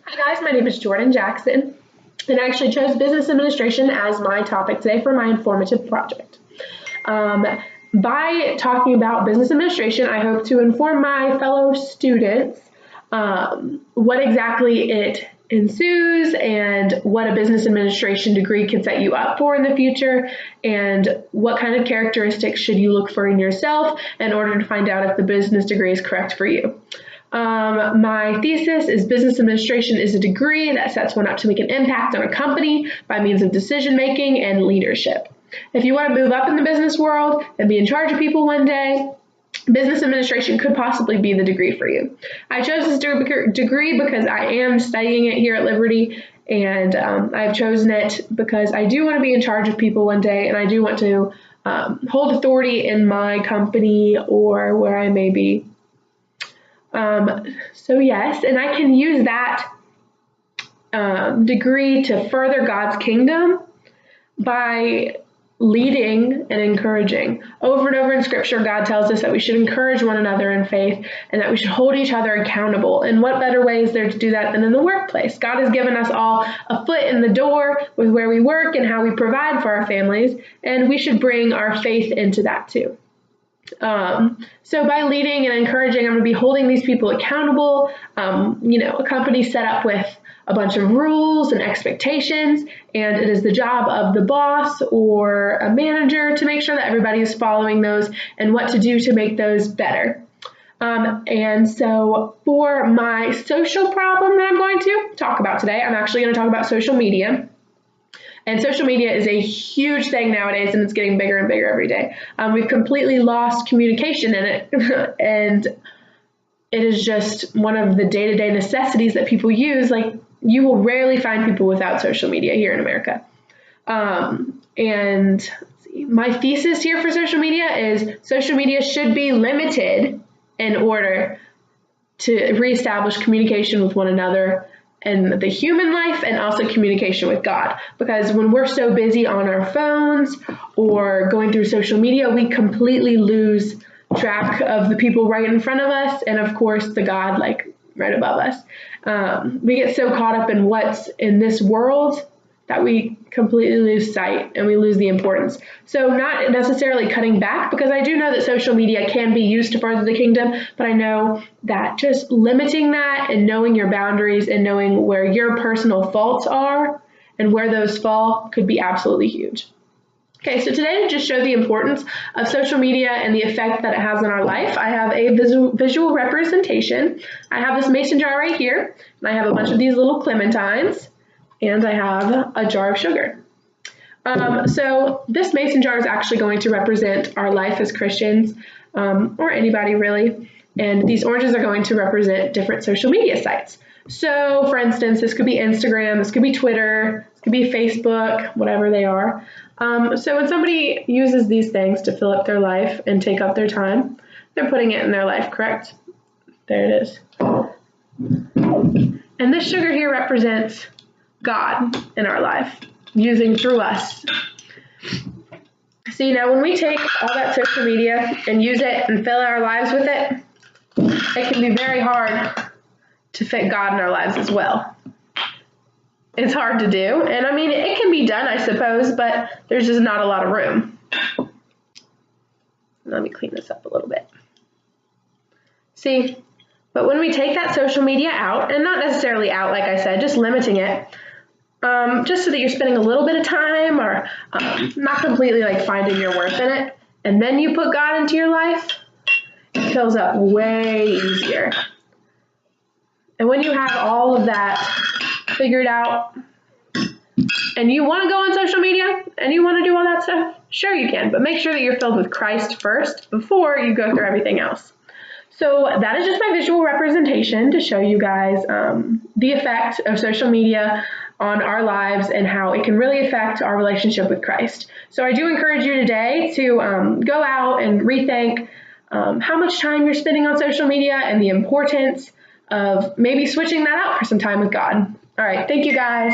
Hi guys, my name is Jordan Jackson, and I actually chose business administration as my topic today for my informative project. By talking about business administration, I hope to inform my fellow students what exactly it ensues and what a business administration degree can set you up for in the future, and what kind of characteristics should you look for in yourself in order to find out if the business degree is correct for you. My thesis is business administration is a degree that sets one up to make an impact on a company by means of decision making and leadership. If you want to move up in the business world and be in charge of people one day, business administration could possibly be the degree for you. I chose this degree because I am studying it here at Liberty, and I've chosen it because I do want to be in charge of people one day, and I do want to hold authority in my company or where I may be. So yes, and I can use that degree to further God's kingdom by leading and encouraging. Over and over in Scripture, God tells us that we should encourage one another in faith and that we should hold each other accountable. And what better way is there to do that than in the workplace? God has given us all a foot in the door with where we work and how we provide for our families, and we should bring our faith into that too. So by leading and encouraging, I'm going to be holding these people accountable. A company set up with a bunch of rules and expectations, and it is the job of the boss or a manager to make sure that everybody is following those and what to do to make those better. And so for my social problem that I'm going to talk about today, I'm actually going to talk about social media. And social media is a huge thing nowadays, and it's getting bigger and bigger every day. We've completely lost communication in it, and it is just one of the day-to-day necessities that people use. Like, you will rarely find people without social media here in America. And my thesis here for social media is social media should be limited in order to reestablish communication with one another and the human life, and also communication with God. Because when we're so busy on our phones or going through social media, we completely lose track of the people right in front of us, and of course the God right above us. We get so caught up in what's in this world that we completely lose sight and we lose the importance. So not necessarily cutting back, because I do know that social media can be used to further the kingdom, but I know that just limiting that and knowing your boundaries and knowing where your personal faults are and where those fall could be absolutely huge. Okay, so today to just show the importance of social media and the effect that it has on our life, I have a visual representation. I have this mason jar right here, and I have a bunch of these little clementines, and I have a jar of sugar. So this mason jar is actually going to represent our life as Christians, or anybody really, and these oranges are going to represent different social media sites. So for instance, this could be Instagram, this could be Twitter, this could be Facebook, whatever they are. So when somebody uses these things to fill up their life and take up their time, they're putting it in their life, correct? There it is. And this sugar here represents God in our life, using through us. See, now when we take all that social media and use it and fill our lives with it, it can be very hard to fit God in our lives as well. It's hard to do, and I mean, it can be done, I suppose, but there's just not a lot of room. Let me clean this up a little bit. See, but when we take that social media out, and not necessarily out, like I said, just limiting it, just so that you're spending a little bit of time or not completely finding your worth in it, and then you put God into your life, it fills up way easier. And when you have all of that figured out and you want to go on social media and you want to do all that stuff, sure you can, but make sure that you're filled with Christ first before you go through everything else. So that is just my visual representation to show you guys the effect of social media on our lives and how it can really affect our relationship with Christ. So I do encourage you today to go out and rethink how much time you're spending on social media and the importance of maybe switching that out for some time with God. All right, thank you guys.